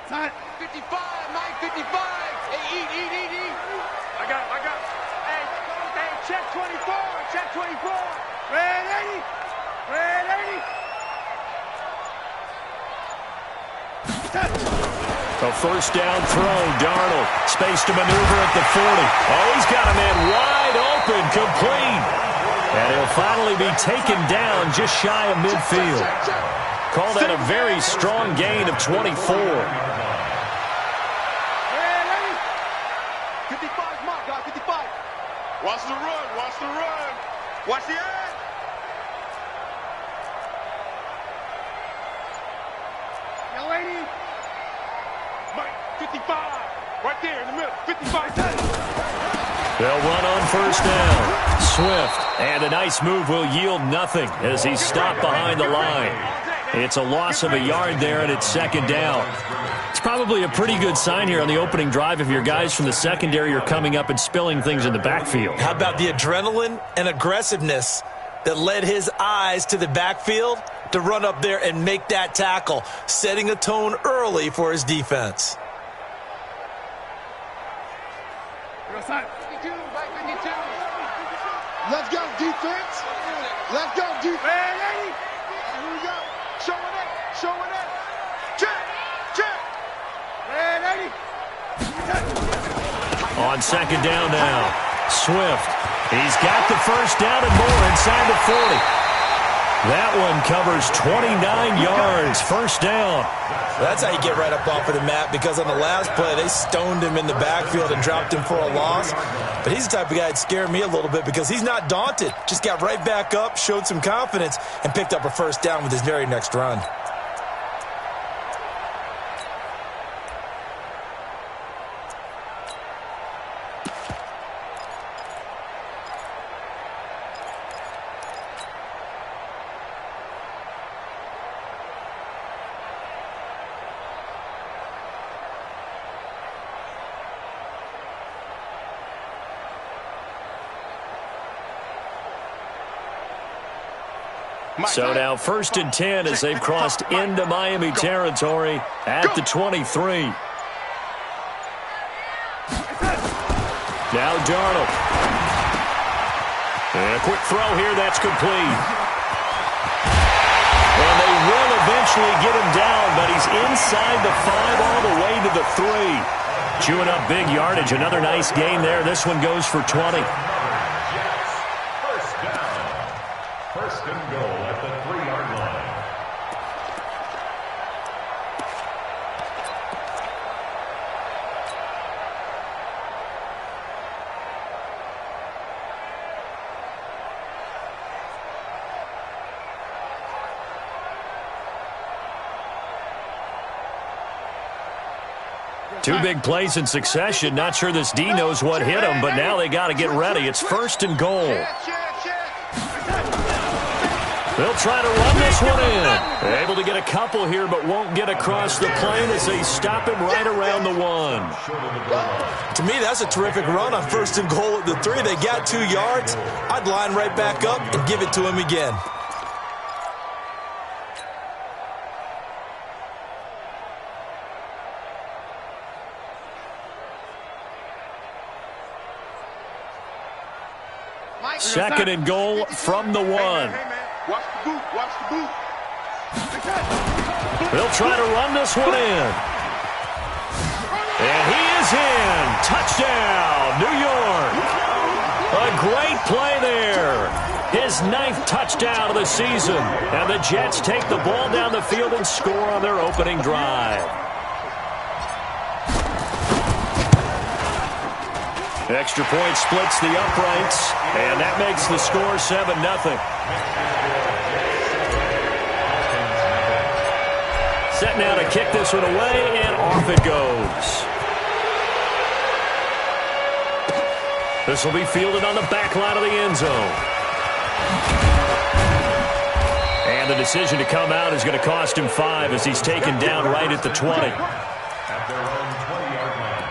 55, Mike, 55. Hey, eat. I got it. Hey, check 24. Red 80. A first down throw. Darnold, space to maneuver at the 40. Oh, he's got a man wide open, complete. And he'll finally be taken down just shy of midfield. Call that a very strong gain of 24. 55, Mark, 55. Watch the run. Watch the edge. Yo, 80. Mike, 55. Right there in the middle. 55. They'll run on first down. Swift. And a nice move will yield nothing as he's stopped behind the line. It's a loss of a yard there, and it's second down. It's probably a pretty good sign here on the opening drive if your guys from the secondary are coming up and spilling things in the backfield. How about the adrenaline and aggressiveness that led his eyes to the backfield to run up there and make that tackle, setting a tone early for his defense. 52, Mike, 52. Let's go, defense. Let's go, defense. Here we go. Showing it. Check. Red 80. On second down now, Swift. He's got the first down and more inside the 40. That one covers 29 yards, first down. That's how you get right up off of the mat, because on the last play, they stoned him in the backfield and dropped him for a loss. But he's the type of guy that scared me a little bit because he's not daunted. Just got right back up, showed some confidence, and picked up a first down with his very next run. So now first and 10 as they've crossed into Miami territory at the 23. Now Darnold. And a quick throw here, that's complete. And they will eventually get him down, but he's inside the 5 all the way to the 3. Chewing up big yardage, another nice gain there. This one goes for 20. First and goal at the 3-yard line. Two big plays in succession. Not sure this D knows what hit him, but now they got to get ready. It's first and goal. They'll try to run this one in. Able to get a couple here, but won't get across the plane as they stop him right around the 1. To me, that's a terrific run on first and goal at the 3. They got 2 yards. I'd line right back up and give it to him again. Second and goal from the 1. Watch the boot. They'll try to run this one in. And he is in. Touchdown, New York. A great play there. His 9th touchdown of the season. And the Jets take the ball down the field and score on their opening drive. Extra point splits the uprights, and that makes the score 7-0. Set now to kick this one away, and off it goes. This will be fielded on the back line of the end zone. And the decision to come out is going to cost him 5 as he's taken down right at the 20. At their own 20-yard line.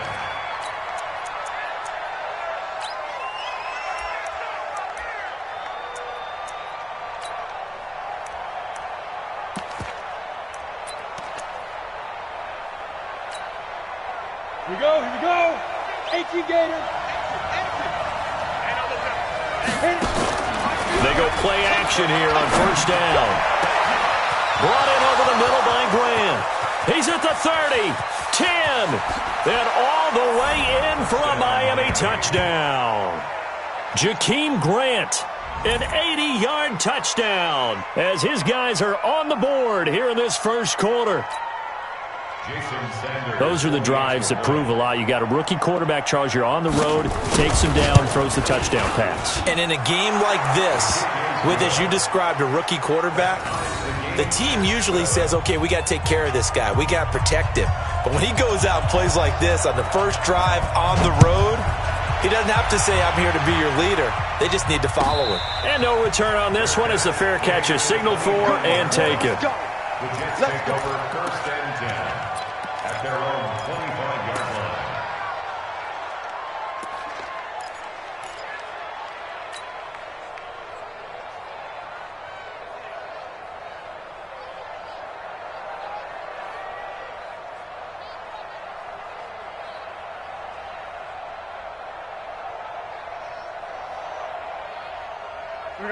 Here we go, here we go. 18 Gator. They go play action here on first down. Brought in over the middle by Grant. He's at the 30, 10, and all the way in for a Miami touchdown. Jakeem Grant, an 80-yard touchdown as his guys are on the board here in this first quarter. Those are the drives that prove a lot. You got a rookie quarterback, Charles. You're on the road, takes him down, throws the touchdown pass. And in a game like this, with, as you described, a rookie quarterback, the team usually says, okay, we got to take care of this guy. We got to protect him. But when he goes out and plays like this on the first drive on the road, he doesn't have to say, I'm here to be your leader. They just need to follow him. And no return on this one as the fair catch is signaled for and taken. The Jets take over first and 10 at their own 25-yard line.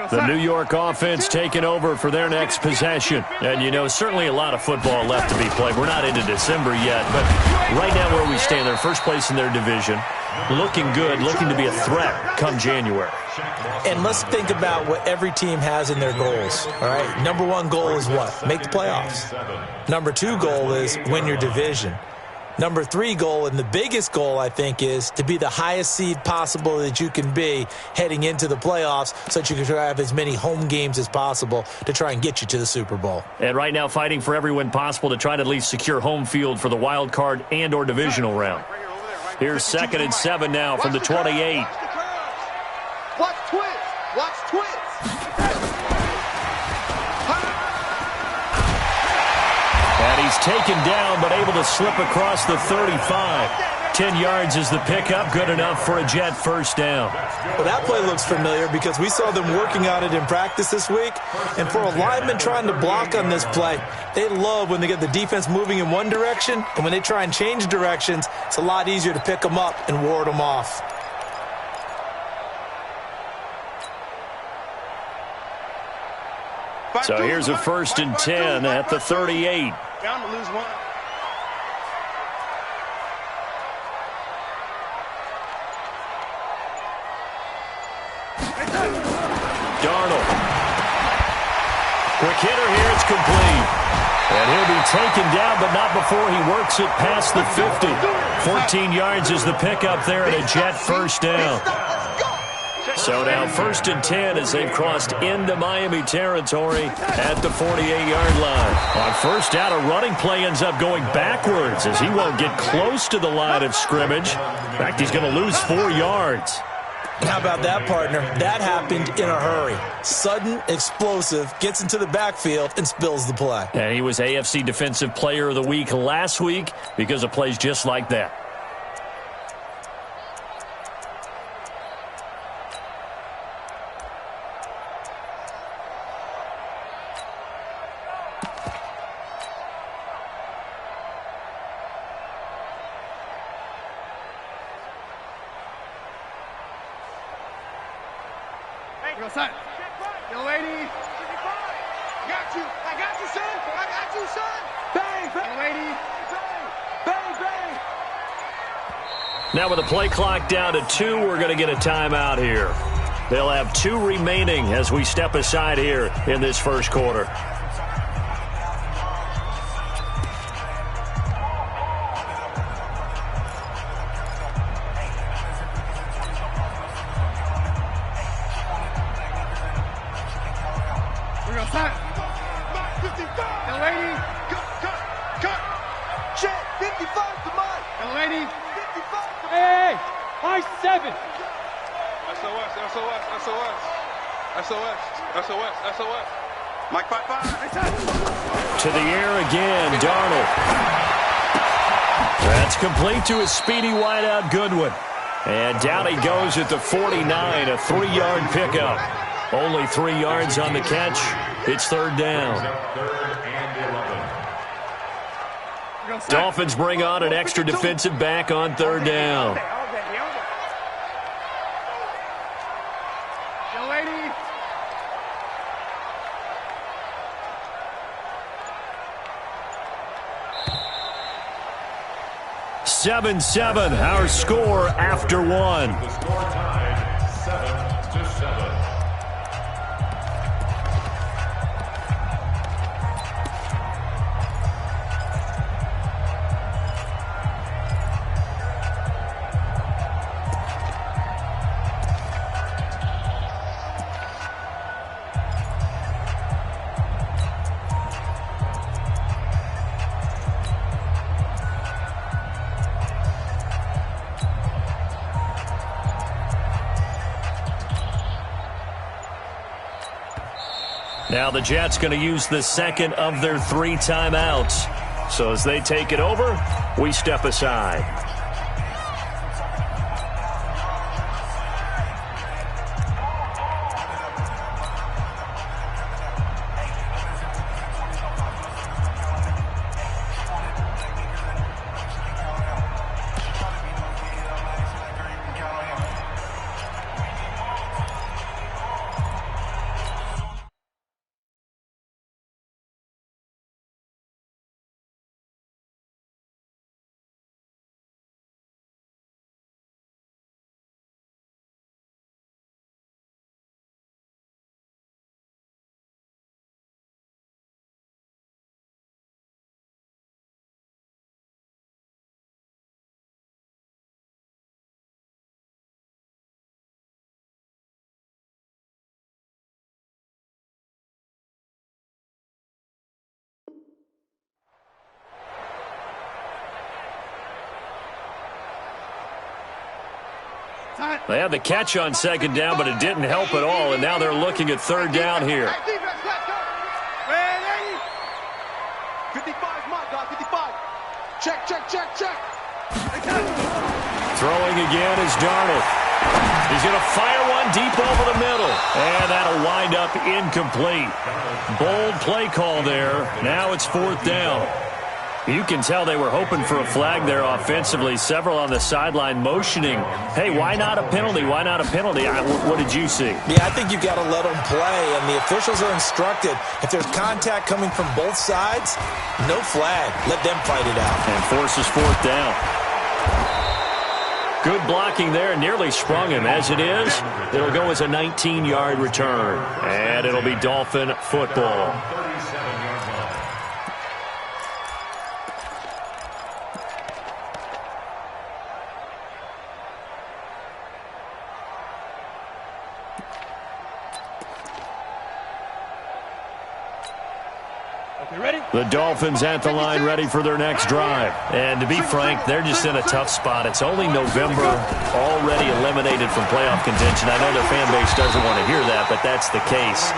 The New York offense taking over for their next possession. And, you know, certainly a lot of football left to be played. We're not into December yet, but right now where we stand, they're first place in their division, looking good, looking to be a threat come January. And let's think about what every team has in their goals, all right? Number one goal is what? Make the playoffs. Number two goal is win your division. Number three goal, and the biggest goal, I think, is to be the highest seed possible that you can be heading into the playoffs so that you can have as many home games as possible to try and get you to the Super Bowl. And right now fighting for every win possible to try to at least secure home field for the wild card and or divisional round. Here's 2nd and 7 now from the 28. Watch twist. Watch twist. And he's taken down, but able to slip across the 35. 10 yards is the pickup, good enough for a Jet first down. Well, that play looks familiar because we saw them working on it in practice this week. And for a lineman trying to block on this play, they love when they get the defense moving in one direction. And when they try and change directions, it's a lot easier to pick them up and ward them off. So here's a 1st and 10 at the 38. Down to lose one. Darnold. Quick hitter here, it's complete. And he'll be taken down, but not before he works it past the 50. 14 yards is the pickup there at a Jet first down. So now 1st and 10 as they've crossed into Miami territory at the 48-yard line. On first down, a running play ends up going backwards as he won't get close to the line of scrimmage. In fact, he's going to lose 4 yards. How about that, partner? That happened in a hurry. Sudden, explosive, gets into the backfield and spills the play. And he was AFC Defensive Player of the Week last week because of plays just like that. Yo, lady. I got you, son. Bang, bang. Lady. Bang, bang. Now with the play clock down to 2, we're going to get a timeout here. They'll have 2 remaining as we step aside here in this first quarter. SOS. Mike 5-5. To the air again, Darnold. That's complete to his speedy wideout Goodwin. And down he goes at the 49, a 3-yard pickup. Only 3 yards on the catch. It's 3rd down. Dolphins bring on an extra defensive back on third down. Young lady. 7-7, our score after one. The score tied 7-7. Now the Jets going to use the second of their 3 timeouts. So as they take it over, we step aside. They had the catch on second down, but it didn't help at all, and now they're looking at third down here. 55's my guy, 55. Check. Throwing again is Darnold. He's going to fire one deep over the middle, and that'll wind up incomplete. Bold play call there. Now it's fourth down. You can tell they were hoping for a flag there offensively. Several on the sideline motioning, hey, why not a penalty? Why not a penalty? What did you see? Yeah, I think you've got to let them play, and the officials are instructed. If there's contact coming from both sides, no flag. Let them fight it out. And forces fourth down. Good blocking there, nearly sprung him. As it is, it'll go as a 19-yard return, and it'll be Dolphin football. The Dolphins at the line ready for their next drive. And to be frank, they're just in a tough spot. It's only November, already eliminated from playoff contention. I know their fan base doesn't want to hear that, but that's the case.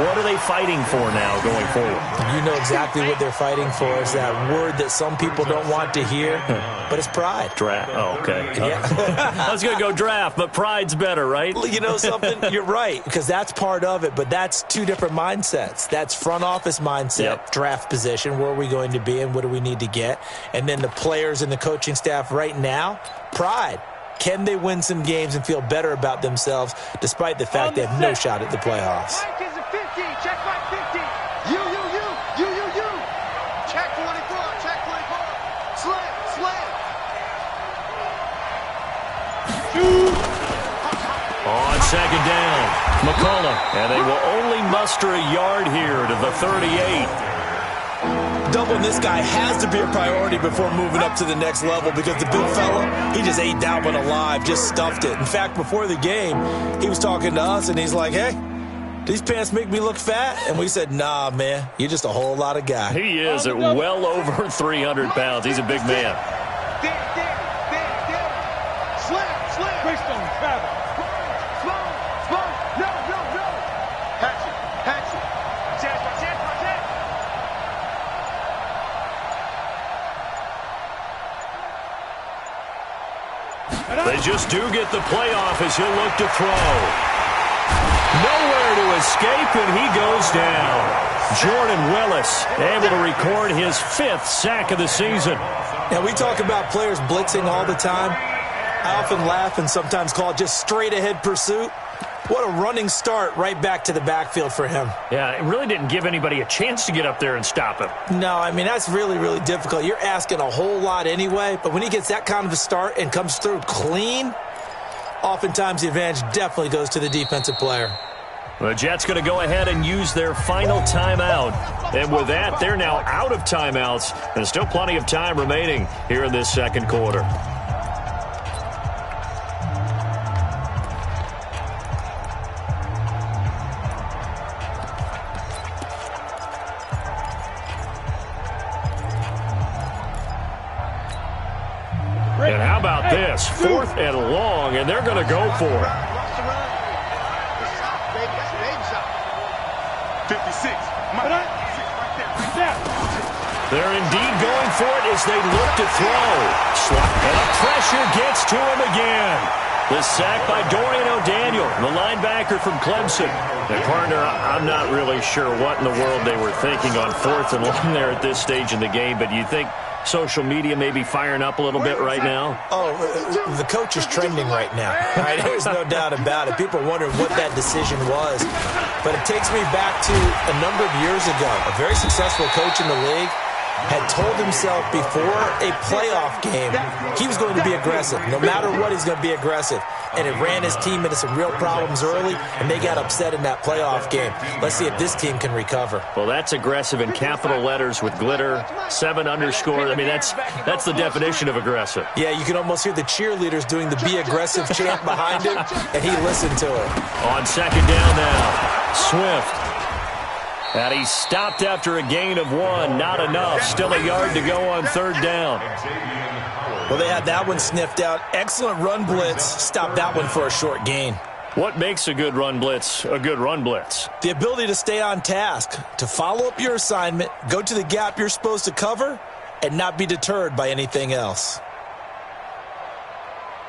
What are they fighting for now going forward? You know exactly what they're fighting for. Is that word that some people don't want to hear, but it's pride. Draft. Oh, okay. Yeah. I was going to go draft, but pride's better, right? You know something? You're right, because that's part of it, but that's two different mindsets. That's front office mindset, draft position. Where are we going to be and what do we need to get? And then the players and the coaching staff right now, pride. Can they win some games and feel better about themselves despite the fact they have no shot at the playoffs? Mike is a 50. Check my 50. You. Check 24. Check 24. Slam. On second down, McCullough. And they will only muster a yard here to the 38. Doubling this guy has to be a priority before moving up to the next level because the big fella, he just ate that one alive, just stuffed it. In fact, before the game, he was talking to us, and he's like, hey, these pants make me look fat? And we said, nah, man, you're just a whole lot of guy. He is at well over 300 pounds. He's a big man. Slam. Greystone, travel. Slow. No. Hatch it. They just do get the playoff as he'll look to throw. Nowhere to escape, and he goes down. Jordan Willis able to record his 5th sack of the season. Now, we talk about players blitzing all the time. I often laugh and sometimes call it just straight-ahead pursuit. What a running start right back to the backfield for him. Yeah, it really didn't give anybody a chance to get up there and stop him. No, I mean, that's really, really difficult. You're asking a whole lot anyway, but when he gets that kind of a start and comes through clean, oftentimes the advantage definitely goes to the defensive player. The Jets going to go ahead and use their final timeout. And with that, they're now out of timeouts. And still plenty of time remaining here in this second quarter. And how about this? 4th and long, and they're going to go for it. 56. They're indeed going for it as they look to throw. And the pressure gets to him again. The sack by Dorian O'Daniel, the linebacker from Clemson. And partner, I'm not really sure what in the world they were thinking on 4th and long there at this stage in the game, but you think social media may be firing up a little bit right now? Oh, the coach is trending right now. Right? There's no doubt about it. People are wondering what that decision was. But it takes me back to a number of years ago. A very successful coach in the league had told himself before a playoff game he was going to be aggressive. No matter what, he's going to be aggressive. And it ran his team into some real problems early, and they got upset in that playoff game. Let's see if this team can recover. Well, that's aggressive in capital letters with glitter, 7 underscore. I mean, that's the definition of aggressive. Yeah, you can almost hear the cheerleaders doing the be aggressive chant behind him, and he listened to it. On second down now, Swift. And he stopped after a gain of 1. Not enough. Still a yard to go on 3rd down. Well, they had that one sniffed out. Excellent run blitz. Stopped that one for a short gain. What makes a good run blitz a good run blitz? The ability to stay on task, to follow up your assignment, go to the gap you're supposed to cover, and not be deterred by anything else.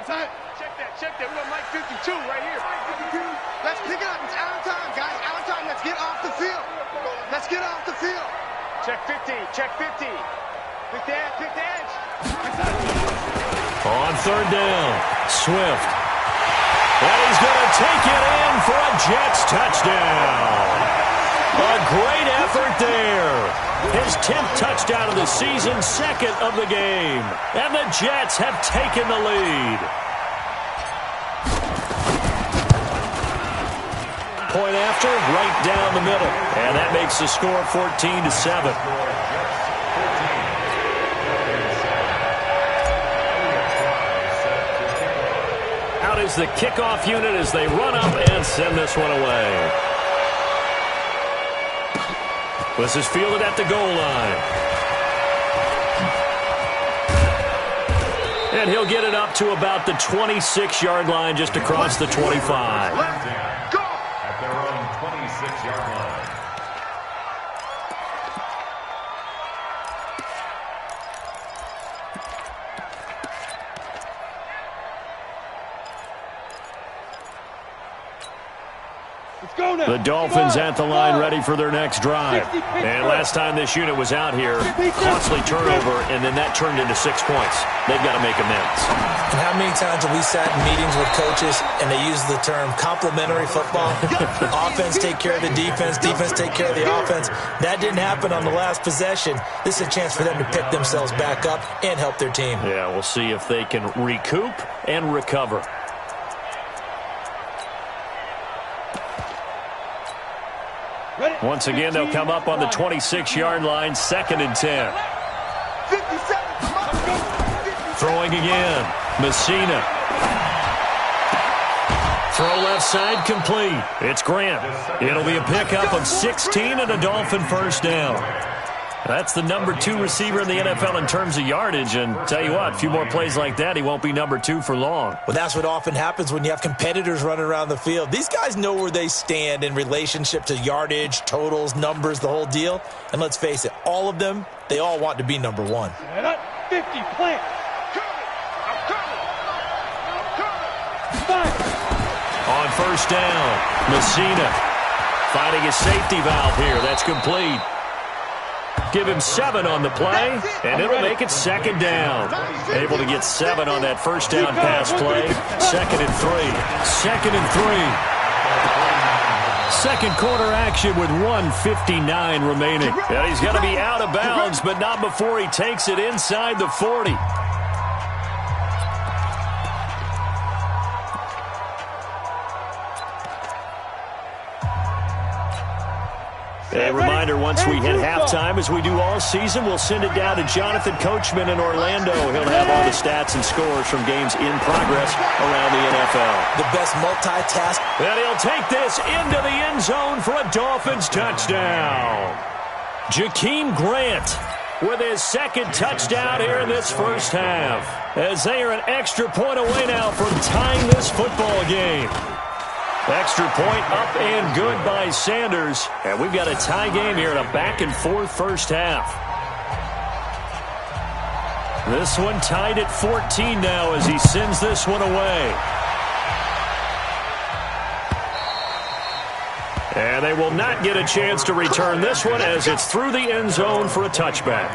Check that. We're going to Mike 52 right here. Let's pick it up. It's out of time, guys. Out of time. Let's get off the field. Let's get off the field. Check 50. Pick the edge. On 3rd down, Swift. And he's going to take it in for a Jets touchdown. A great effort there. His 10th touchdown of the season, 2nd of the game. And the Jets have taken the lead. Point after, right down the middle. And that makes the score 14-7. Out is the kickoff unit as they run up and send this one away. This is fielded at the goal line. And he'll get it up to about the 26-yard line, just across the 25. At their own 26-yard line. The Dolphins at the line ready for their next drive. And last time this unit was out here, costly turnover, and then that turned into 6 points. They've got to make amends. And how many times have we sat in meetings with coaches and they use the term complementary football? Offense take care of the defense, defense take care of the offense. That didn't happen on the last possession. This is a chance for them to pick themselves back up and help their team. Yeah, we'll see if they can recoup and recover. Once again, they'll come up on the 26-yard line, 2nd and 10. 57. Throwing again, Messina. Throw left side complete. It's Grant. It'll be a pickup of 16 and a Dolphin first down. That's the number 2 receiver in the NFL in terms of yardage. And tell you what, a few more plays like that, he won't be number 2 for long. Well, that's what often happens when you have competitors running around the field. These guys know where they stand in relationship to yardage, totals, numbers, the whole deal. And let's face it, all of them, they all want to be number 1. 50, plant. On first down, Messina. Finding a safety valve here. That's complete. Give him 7 on the play, and it'll make it 2nd down. Able to get 7 on that first down pass play. 2nd and 3. 2nd and 3. Second quarter action with 1:59 remaining. And he's going to be out of bounds, but not before he takes it inside the 40. A reminder, once we hit halftime, as we do all season, we'll send it down to Jonathan Coachman in Orlando. He'll have all the stats and scores from games in progress around the NFL. The best multitask. And he'll take this into the end zone for a Dolphins touchdown. Jakeem Grant with his 2nd touchdown here in this first half, as they are an extra point away now from tying this football game. Extra point up and good by Sanders. And we've got a tie game here in a back-and-forth first half. This one tied at 14 now as he sends this one away. And they will not get a chance to return this one as it's through the end zone for a touchback.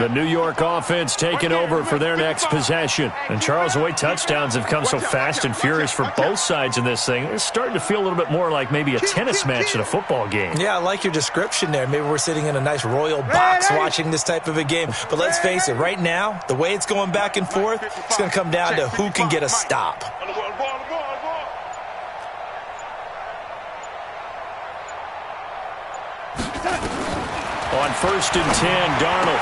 The New York offense taking over for their next possession. And Charles, the way touchdowns have come so fast and furious for both sides in this thing, it's starting to feel a little bit more like maybe a tennis match than a football game. Yeah, I like your description there. Maybe we're sitting in a nice royal box watching this type of a game. But let's face it, right now, the way it's going back and forth, it's going to come down to who can get a stop. On 1st and 10, Darnold.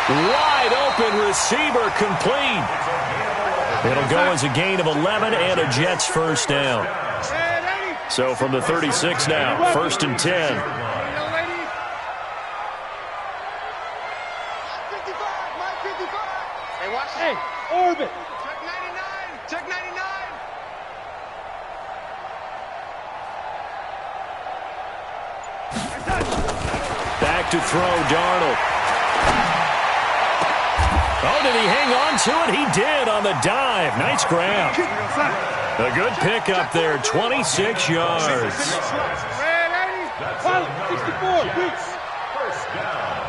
Wide open receiver complete. It'll go as a gain of 11 and a Jets first down. So from the 36 now, 1st and 10. 55, my 55. Hey, watch this. Hey, orbit. Check 99. Check 99. Back to throw, Darnold. Oh, did he hang on to it? He did on the dive. Nice grab. A good pickup there, 26 yards. Follow, 64, please. First down.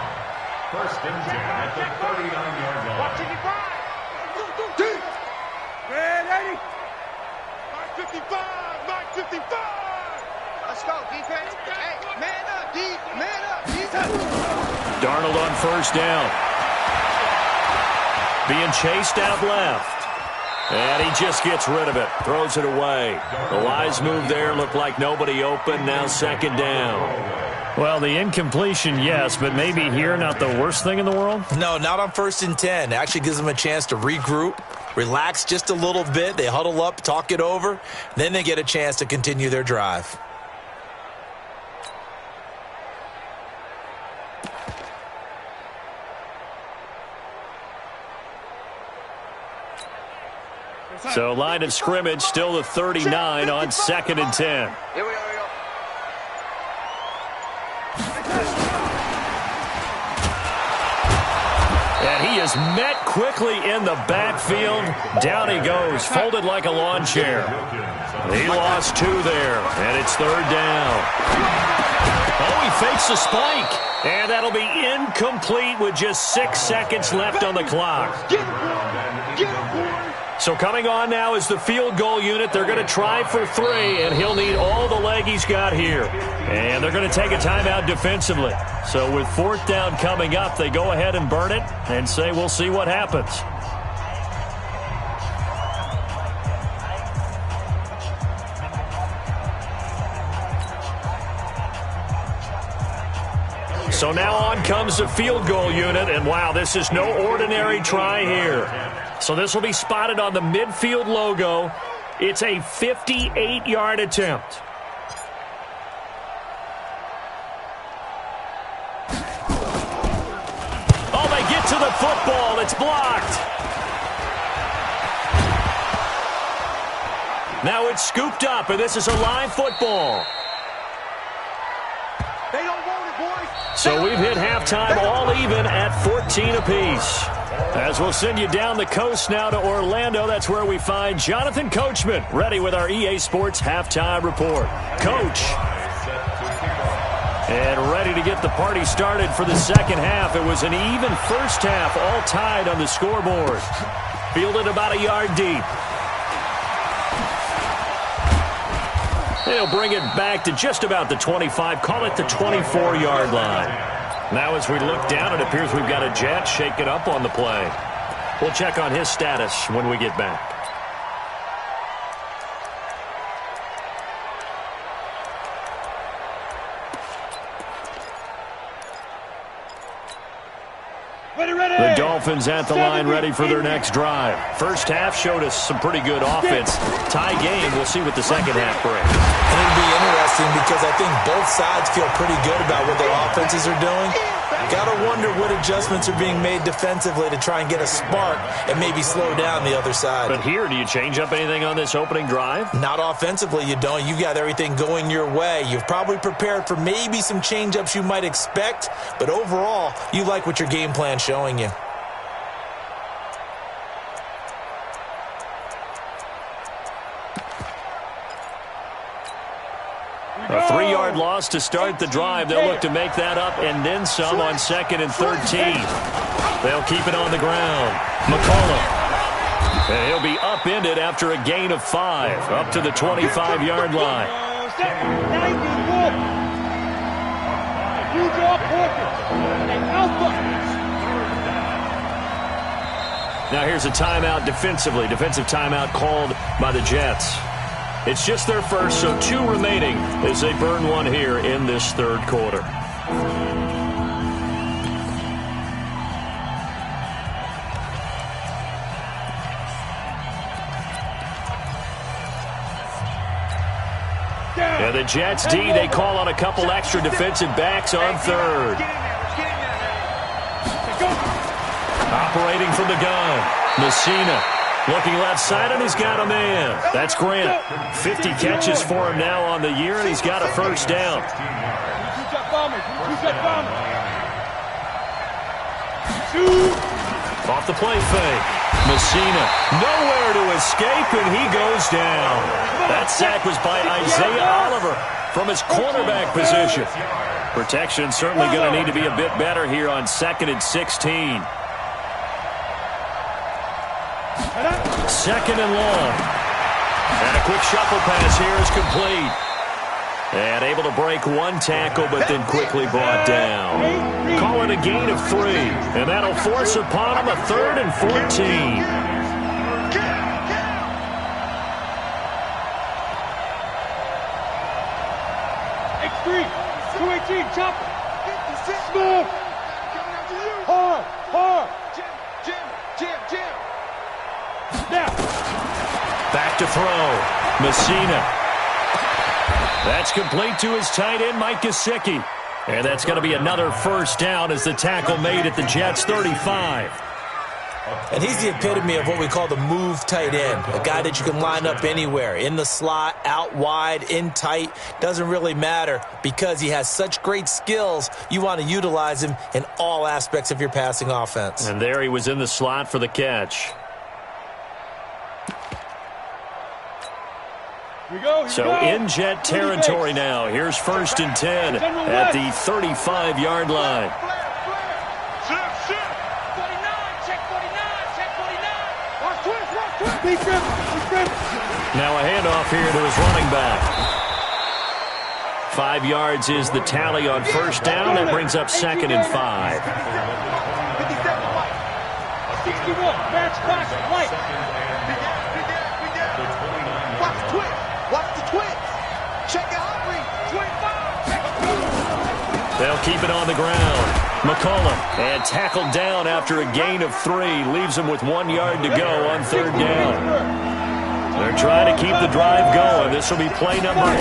1st and 10 at the 39-yard line. Red 80. Mark 55, Mark 55. Let's go, defense. Hey, man up, D. Man up, defense. Darnold on 1st down. Being chased out left. And he just gets rid of it. Throws it away. The wise move there. Looked like nobody open. Now 2nd down. Well, the incompletion, yes, but maybe here not the worst thing in the world? No, not on 1st and 10. Actually gives them a chance to regroup, relax just a little bit. They huddle up, talk it over. Then they get a chance to continue their drive. So line of scrimmage still the 39 on 2nd and 10. Here we go. And he is met quickly in the backfield. Down he goes, folded like a lawn chair. He lost 2 there, and it's 3rd down. Oh, he fakes the spike. And that'll be incomplete with just 6 seconds left on the clock. So coming on now is the field goal unit. They're going to try for 3, and he'll need all the leg he's got here. And they're going to take a timeout defensively. So with 4th down coming up, they go ahead and burn it and say we'll see what happens. So now on comes the field goal unit, and wow, this is no ordinary try here. So this will be spotted on the midfield logo. It's a 58-yard attempt. Oh, they get to the football. It's blocked. Now it's scooped up, and this is a live football. So we've hit halftime all even at 14 apiece. As we'll send you down the coast now to Orlando, that's where we find Jonathan Coachman ready with our EA Sports halftime report. Coach. And ready to get the party started for the second half. It was an even first half, all tied on the scoreboard. Fielded about a yard deep. They'll bring it back to just about the 25, call it the 24-yard line. Now as we look down, it appears we've got a Jet shaken up on the play. We'll check on his status when we get back. The Dolphins at the line ready for their next drive. First half showed us some pretty good offense. Tie game, we'll see what the second half brings. And it'll be interesting because I think both sides feel pretty good about what their offenses are doing. Got to wonder what adjustments are being made defensively to try and get a spark and maybe slow down the other side. But here, do you change up anything on this opening drive? Not offensively, you don't. You've got everything going your way. You've probably prepared for maybe some change-ups you might expect, but overall, you like what your game plan's showing you. A 3-yard loss to start the drive. They'll look to make that up and then some on 2nd and 13. They'll keep it on the ground. McCollum. And he'll be upended after a gain of 5, up to the 25-yard line. Now here's a timeout defensively. Defensive timeout called by the Jets. It's just their first, so 2 remaining as they burn one here in this third quarter. And the Jets D, they call on a couple extra defensive backs on third. Operating from the gun, Messina. Looking left side, and he's got a man. That's Grant. 50 catches for him now on the year, and he's got a first down. Off the play fake. Messina, nowhere to escape, and he goes down. That sack was by Isaiah Oliver from his cornerback position. Protection certainly going to need to be a bit better here on 2nd and 16. 2nd and long. And a quick shuffle pass here is complete. And able to break one tackle, but then quickly brought down. Call it a gain of 3. And that'll force upon him a 3rd and 14. X3, 218, chopper. Smooth. Hard. Jim. Now. Back to throw. Messina. That's complete to his tight end, Mike Gesicki. And that's going to be another first down as the tackle made at the Jets' 35. And he's the epitome of what we call the move tight end. A guy that you can line up anywhere. In the slot, out wide, in tight. Doesn't really matter because he has such great skills. You want to utilize him in all aspects of your passing offense. And there he was in the slot for the catch. So in Jet territory now. Here's 1st and 10 at the 35-yard line. Now a handoff here to his running back. 5 yards is the tally on first down. That brings up 2nd and 5. 61, match box, white. Watch the twins. Check out Henry. They'll keep it on the ground. McCollum, and tackled down after a gain of 3. Leaves him with 1 yard to go on 3rd down. They're trying to keep the drive going. This will be play number 8.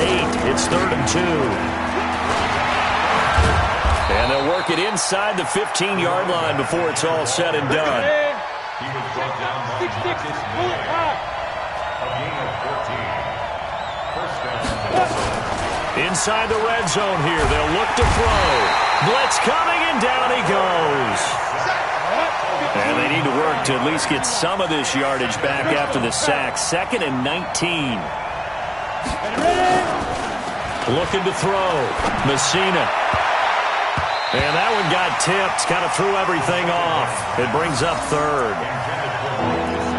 It's 3rd and 2. And they'll work it inside the 15-yard line before it's all said and done. He was brought down by 6 inches. A gain of 14. First down. Inside the red zone here. They'll look to throw. Blitz coming, and down he goes. And they need to work to at least get some of this yardage back after the sack. 2nd and 19. Looking to throw. Messina. And that one got tipped. Kind of threw everything off. It brings up 3rd.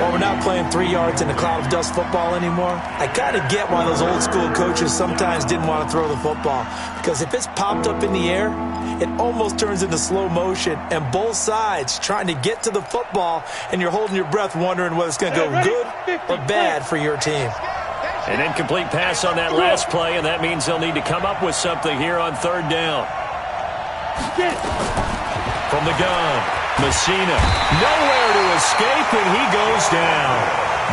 Well, we're not playing 3 yards in a cloud of dust football anymore. I kind of get why those old school coaches sometimes didn't want to throw the football. Because if it's popped up in the air, it almost turns into slow motion. And both sides trying to get to the football, and you're holding your breath wondering whether it's going to go good or bad for your team. An incomplete pass on that last play, and that means they'll need to come up with something here on 3rd down. From the gun, Messina, nowhere to escape, and he goes down.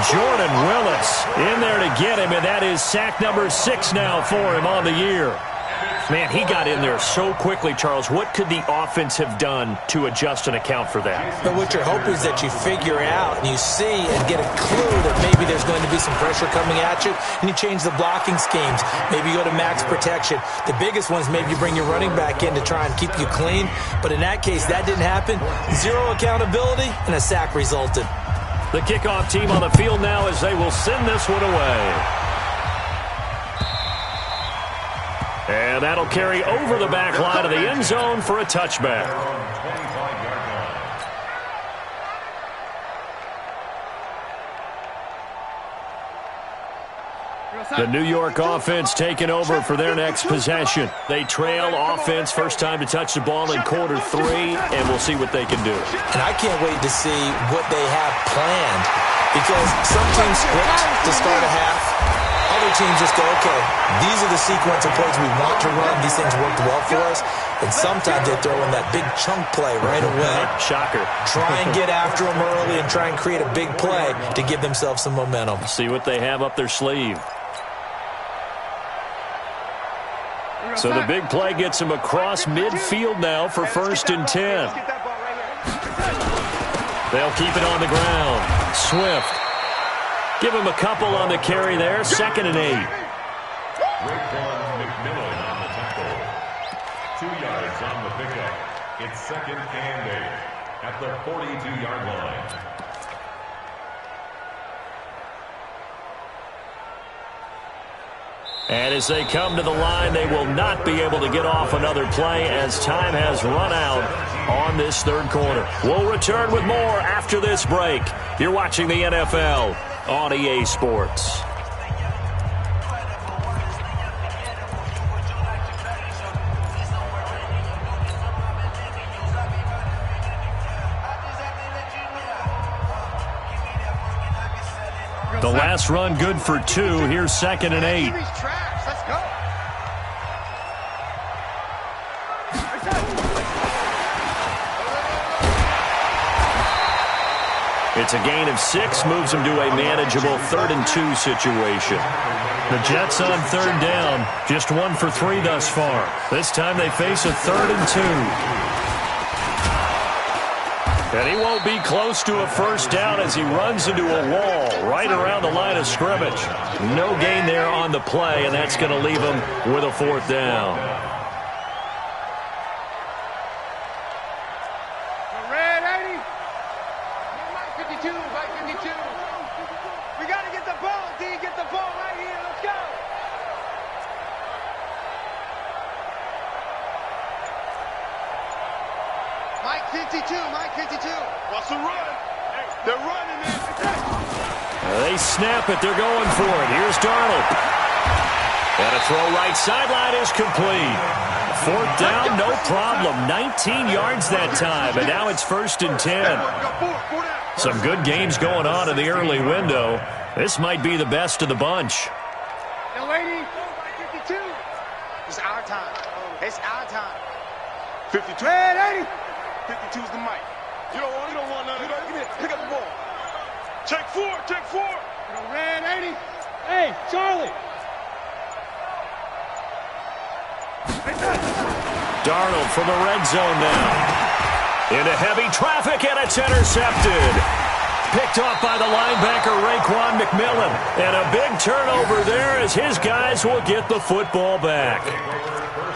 Jordan Willis in there to get him, and that is sack number 6 now for him on the year. Man, he got in there so quickly, Charles. What could the offense have done to adjust and account for that? But what you're hoping is that you figure out and you see and get a clue that maybe there's going to be some pressure coming at you, and you change the blocking schemes. Maybe you go to max protection. The biggest one is maybe you bring your running back in to try and keep you clean. But in that case, that didn't happen. 0 accountability, and a sack resulted. The kickoff team on the field now as they will send this one away. And that'll carry over the back line of the end zone for a touchback. The New York offense taking over for their next possession. They trail offense, first time to touch the ball in quarter 3, and we'll see what they can do. And I can't wait to see what they have planned, because some teams script to start a half. Other teams just go, okay, these are the sequence of plays we want to run. These things worked well for us. And sometimes they throw in that big chunk play right away. Shocker. Try and get after them early and try and create a big play to give themselves some momentum. See what they have up their sleeve. So the big play gets him across midfield now for 1st and 10. They'll keep it on the ground. Swift. Give him a couple on the carry there. 2nd and 8. McMillan on the tackle. 2 yards on the pickup. It's 2nd and 8 at the 42-yard line. And as they come to the line, they will not be able to get off another play as time has run out on this 3rd quarter. We'll return with more after this break. You're watching the NFL on EA Sports. The last run good for 2. Here's 2nd and 8. Let's go. It's a gain of 6, moves them to a manageable 3rd and 2 situation. The Jets on 3rd down, just 1 for 3 thus far. This time they face a 3rd and 2. And he won't be close to a first down as he runs into a wall right around the line of scrimmage. No gain there on the play, and that's going to leave him with a 4th down. Mike 52. What's the run? They're running it. They snap it. They're going for it. Here's Darnold. And a throw right sideline is complete. 4th down, no problem. 19 yards that time, and now it's 1st and 10. Some good games going on in the early window. This might be the best of the bunch. The lady, 52. It's our time. It's our time. 52. Red 80. 52's the mic. You don't want none of that. Pick up the ball. Take 4. Red 80. Hey, Charlie. Darnold from the red zone now. Into heavy traffic, and it's intercepted. Picked off by the linebacker, Raekwon McMillan. And a big turnover there as his guys will get the football back.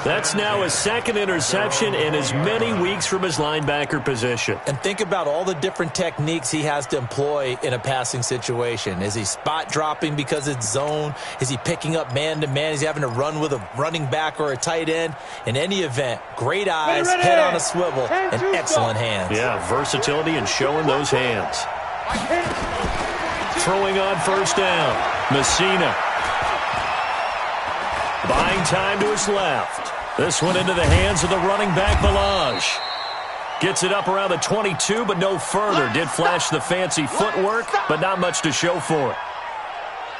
That's now his second interception in as many weeks from his linebacker position. And think about all the different techniques he has to employ in a passing situation. Is he spot dropping because it's zone? Is he picking up man-to-man? Is he having to run with a running back or a tight end? In any event, great eyes, head on a swivel, and excellent hands. Yeah, versatility and showing those hands. Throwing on first down, Messina. Buying time to his left. This one into the hands of the running back, Balaj. Gets it up around the 22, but no further. Did flash the fancy footwork, but not much to show for it.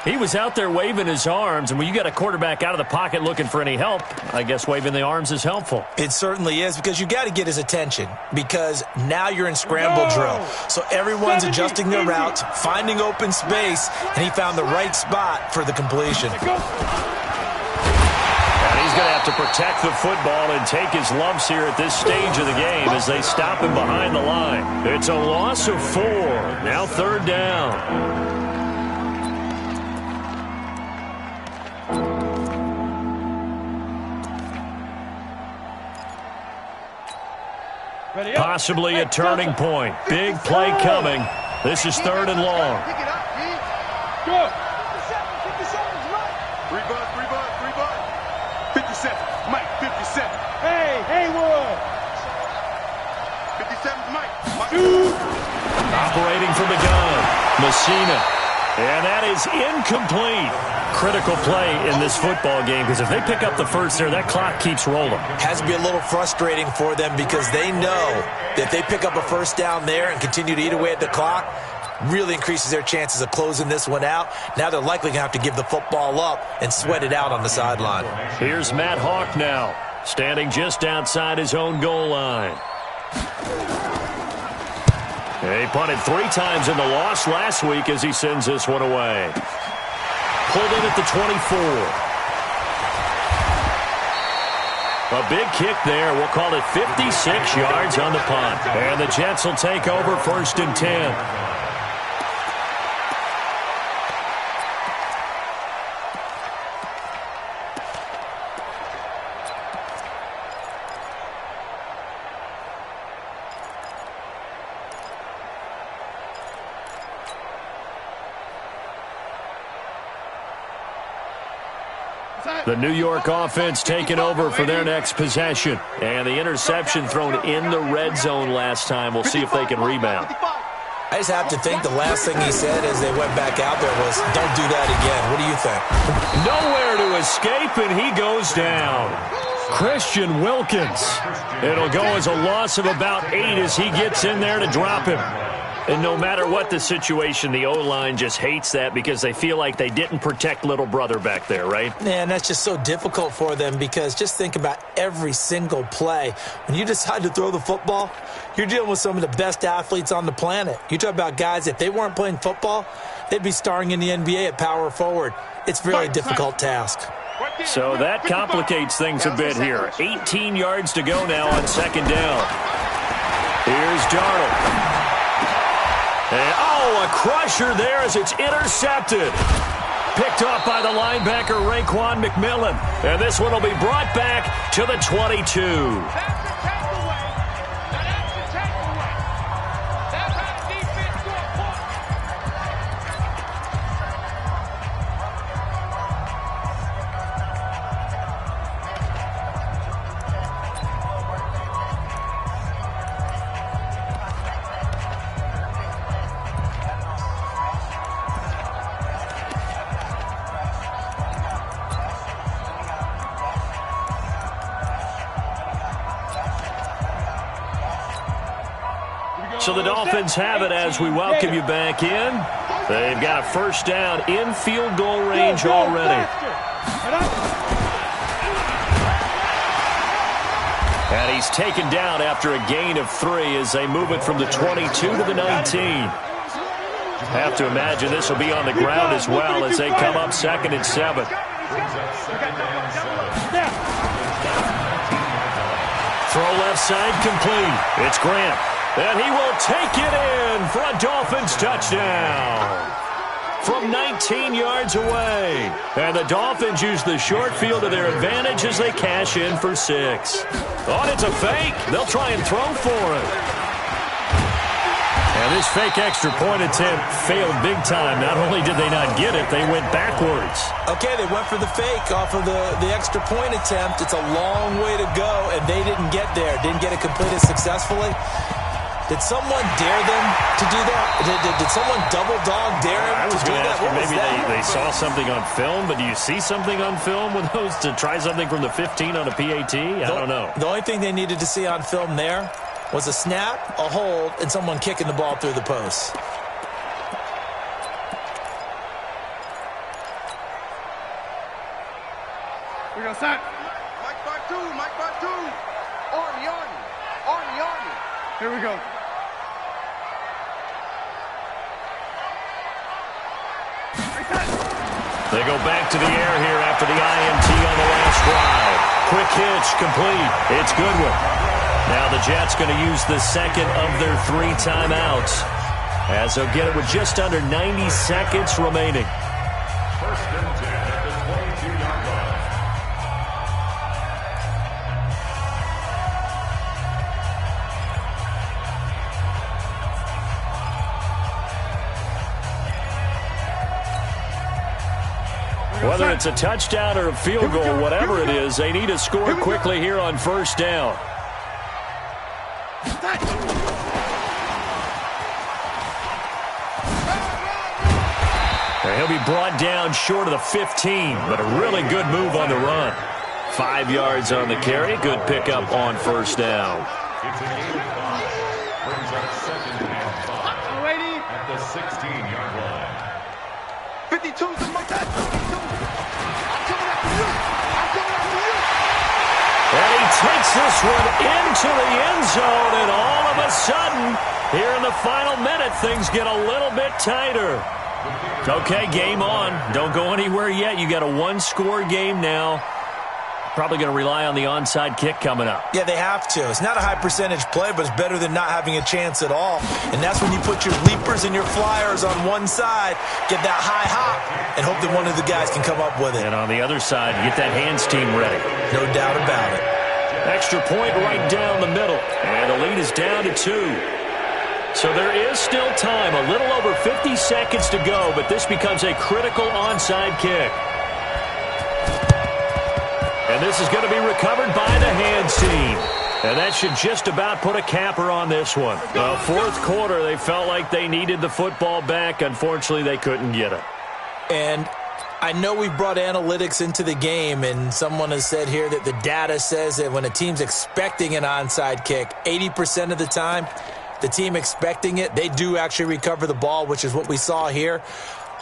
He was out there waving his arms, and when you got a quarterback out of the pocket looking for any help, I guess waving the arms is helpful. It certainly is, because you got to get his attention, because now you're in scramble drill. So everyone's adjusting their routes, finding open space, and he found the right spot for the completion. And he's going to have to protect the football and take his lumps here at this stage of the game as they stop him behind the line. It's a loss of 4. Now third down. Possibly a turning point. Big play coming. This is third and long. Pick it up, Pete. Go. 57, Mike, 57. Hey, Wood. 57, Mike. Operating from the gun, Messina. And that is incomplete. Critical play in this football game, because if they pick up the first there, that clock keeps rolling. Has to be a little frustrating for them, because they know that if they pick up a first down there and continue to eat away at the clock, really increases their chances of closing this one out. Now they're likely going to have to give the football up and sweat it out on the sideline. Here's Matt Hawk now, standing just outside his own goal line. He punted 3 times in the loss last week as he sends this one away. Pulled in at the 24. A big kick there. We'll call it 56 yards on the punt. And the Jets will take over first and 10. The New York offense taking over for their next possession. And the interception thrown in the red zone last time. We'll see if they can rebound. I just have to think the last thing he said as they went back out there was, don't do that again. What do you think? Nowhere to escape, and he goes down. Christian Wilkins. It'll go as a loss of about 8 as he gets in there to drop him. And no matter what the situation, the O-line just hates that because they feel like they didn't protect little brother back there, right? Man, that's just so difficult for them, because just think about every single play. When you decide to throw the football, you're dealing with some of the best athletes on the planet. You talk about guys, if they weren't playing football, they'd be starring in the NBA at power forward. It's a really difficult task. So that complicates things a bit here. 18 yards to go now on second down. Here's Darnold. And, a crusher there as it's intercepted. Picked off by the linebacker, Raekwon McMillan. And this one will be brought back to the 22. So the Dolphins have it as we welcome you back in. They've got a first down in field goal range already. And he's taken down after a gain of 3 as they move it from the 22 to the 19. Have to imagine this will be on the ground as well as they come up 2nd and 7. Throw left side complete. It's Grant. And he will take it in for a Dolphins touchdown. touchdown from 19 yards away. And the Dolphins use the short field to their advantage as they cash in for 6. Oh, it's a fake. They'll try and throw for it. And this fake extra point attempt failed big time. Not only did they not get it, they went backwards. Okay, they went for the fake off of the extra point attempt. It's a long way to go, and they didn't get there. Didn't get it completed successfully. Did someone dare them to do that? Did someone double dog dare them to do that? Maybe they saw something on film, but do you see something on film with those to try something from the 15 on a PAT? I don't know. The only thing they needed to see on film there was a snap, a hold, and someone kicking the ball through the post. We got set. Mike Bartu, Mike Bartu. Arnie. Here we go. They go back to the air here after the INT on the last drive. Quick hitch, complete. It's Goodwin. Now the Jets going to use the second of their 3 timeouts as they'll get it with just under 90 seconds remaining. First and 10 at the 22-yard line. Whether it's a touchdown or a field goal, whatever it is, they need to score quickly here on first down. He'll be brought down short of the 15, but a really good move on the run. 5 yards on the carry. Good pickup on first down. It's a gain of 5. Brings up second and 5 at the 16-yard line. 52's the Mike. I'm coming after you. And he takes this one into the end zone, and all of a sudden, here in the final minute, things get a little bit tighter. Okay, game on. Don't go anywhere yet. You got a 1-score game now. Probably going to rely on the onside kick coming up. Yeah, they have to. It's not a high percentage play, but it's better than not having a chance at all. And that's when you put your leapers and your flyers on one side, get that high hop, and hope that one of the guys can come up with it. And on the other side, get that hands team ready. No doubt about it. Extra point right down the middle. And the lead is down to 2. So there is still time, a little over 50 seconds to go, but this becomes a critical onside kick. And this is going to be recovered by the hands team. And that should just about put a capper on this one. The fourth quarter, they felt like they needed the football back. Unfortunately, they couldn't get it. And I know we've brought analytics into the game, and someone has said here that the data says that when a team's expecting an onside kick, 80% of the time, the team expecting it, they do actually recover the ball, which is what we saw here.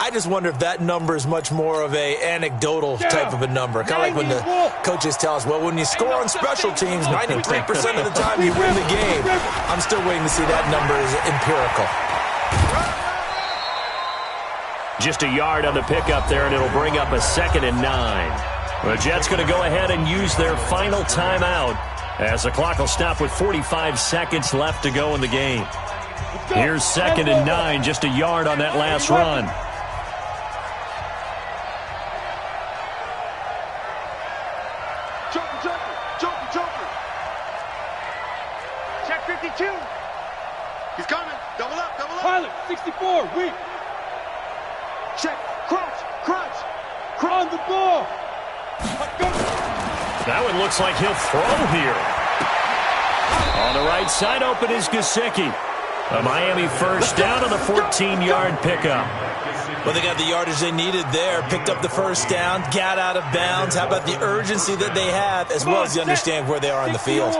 I just wonder if that number is much more of a anecdotal type of a number. Kind of like when the coaches tell us, well, when you score on special teams, 93% of the time you win the game. I'm still waiting to see that number is empirical. Just a yard on the pickup there, and it'll bring up a 2nd and 9. The Jets going to go ahead and use their final timeout as the clock will stop with 45 seconds left to go in the game. Here's 2nd and 9, just a yard on that last run. Joker. Check 52. He's coming. Double up. Pilot, 64, weak. Check. Crunch. On the ball. That one looks like he'll throw here. On the right side open is Gesicki. A Miami first down on the 14-yard pickup. Well, they got the yardage they needed there, picked up the first down, got out of bounds. How about the urgency that they have, as well as you understand where they are on the field?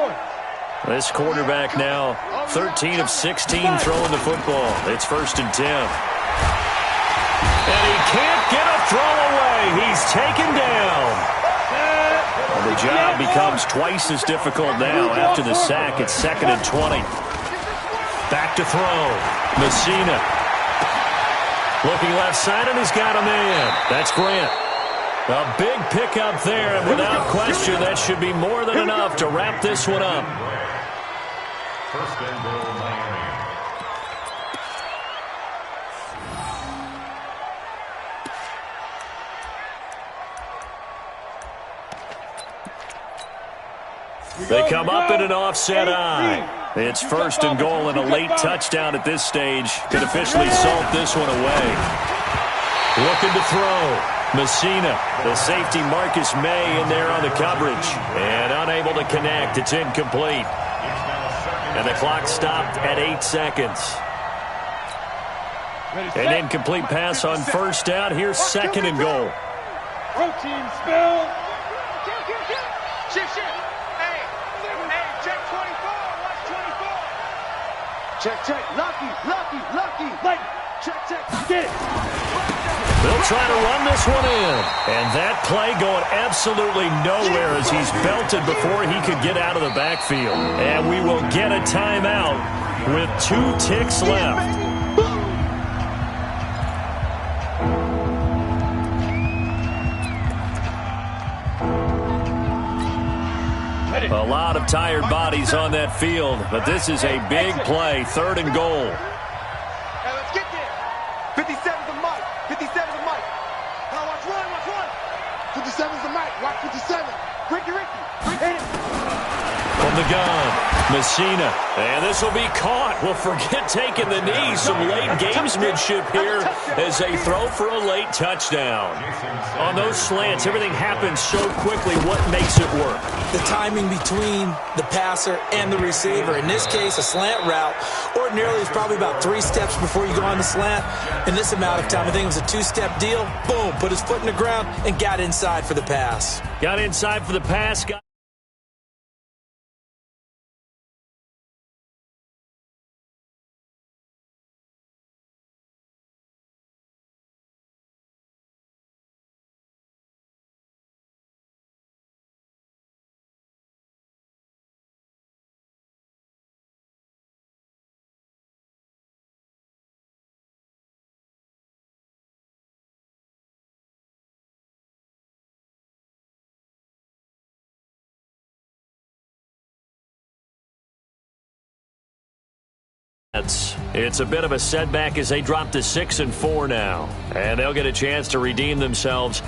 This quarterback now, 13 of 16 throwing the football. It's 1st and 10. And he can't get a throw away. He's taken down. And the job becomes twice as difficult now after the sack. It's 2nd and 20. Back to throw. Messina. Looking left side, and he's got a man. That's Grant. A big pickup there, and without question, that should be more than enough to wrap this one up. First and goal, Miami. They come up in an offset eye. It's first and goal, and a late touchdown at this stage could officially salt this one away. Looking to throw. Messina, the safety Marcus May in there on the coverage. And unable to connect. It's incomplete. And the clock stopped at 8 seconds. An incomplete pass on first down. Here's second and goal. Protein spill. Shift. Hey, check 24. Watch 24. Check. Lucky. Like, check. Get it. They'll try to run this one in. And that play going absolutely nowhere as he's belted before he could get out of the backfield. And we will get a timeout with 2 ticks left. A lot of tired bodies on that field, but this is a big play, third and goal. Hey, let's get there. 57's the mic. 57's the mic. Now watch one. 57's the mic. Watch 57. Ricky. Hit it. From the gun, Messina. And this will be caught. Well, forget taking the knee. Some late gamesmanship here as they throw for a late touchdown. On those slants, everything happens so quickly. What makes it work? The timing between the passer and the receiver. In this case, a slant route. Ordinarily, it's probably about 3 steps before you go on the slant. In this amount of time, I think it was a 2-step deal. Boom, put his foot in the ground and got inside for the pass. Got inside for the pass. It's a bit of a setback as they drop to 6-4 now. And they'll get a chance to redeem themselves.